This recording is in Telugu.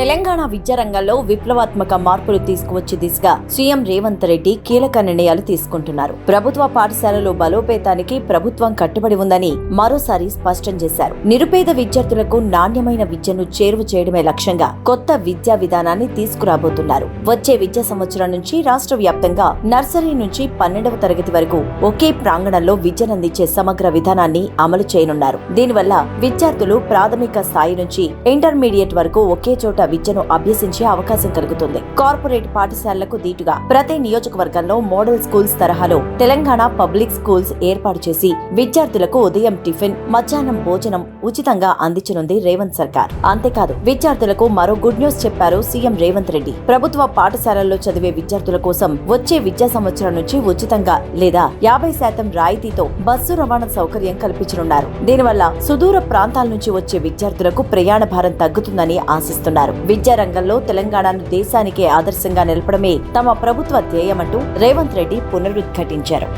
తెలంగాణ విద్యా రంగంలో విప్లవాత్మక మార్పులు తీసుకువచ్చే దిశగా సీఎం రేవంత్ రెడ్డి కీలక నిర్ణయాలు తీసుకుంటున్నారు. ప్రభుత్వ పాఠశాలల బలోపేతానికి ప్రభుత్వం కట్టుబడి ఉందని మరోసారి స్పష్టం చేశారు. నిరుపేద విద్యార్థులకు నాణ్యమైన విద్యను చేరువ చేయడమే లక్ష్యంగా కొత్త విద్యా విధానాన్ని తీసుకురాబోతున్నారు. వచ్చే విద్యా సంవత్సరం నుంచి రాష్ట్ర వ్యాప్తంగా నర్సరీ నుంచి 12వ తరగతి వరకు ఒకే ప్రాంగణంలో విద్యనందించే సమగ్ర విధానాన్ని అమలు చేయనున్నారు. దీనివల్ల విద్యార్థులు ప్రాథమిక స్థాయి నుంచి ఇంటర్మీడియట్ వరకు ఒకే చోట విద్యను అభ్యసించే అవకాశం కలుగుతుంది. కార్పొరేట్ పాఠశాలలకు దీటుగా ప్రతి నియోజకవర్గంలో మోడల్ స్కూల్స్ తరహాలో తెలంగాణ పబ్లిక్ స్కూల్స్ ఏర్పాటు చేసి విద్యార్థులకు ఉదయం టిఫిన్, మధ్యాహ్నం భోజనం ఉచితంగా అందించనుంది రేవంత్ సర్కార్. అంతేకాదు విద్యార్థులకు మరో గుడ్ న్యూస్ చెప్పారు సీఎం రేవంత్ రెడ్డి. ప్రభుత్వ పాఠశాలల్లో చదివే విద్యార్థుల కోసం వచ్చే విద్యా సంవత్సరం నుంచి ఉచితంగా లేదా 50% రాయితీతో బస్సు రవాణా సౌకర్యం కల్పించనున్నారు. దీనివల్ల సుదూర ప్రాంతాల నుంచి వచ్చే విద్యార్థులకు ప్రయాణ భారం తగ్గుతుందని ఆశిస్తున్నారు. విద్యా రంగంలో తెలంగాణను దేశానికే ఆదర్శంగా నిలపడమే తమ ప్రభుత్వ ధ్యేయమంటూ రేవంత్ రెడ్డి పునరుద్ఘాటించారు.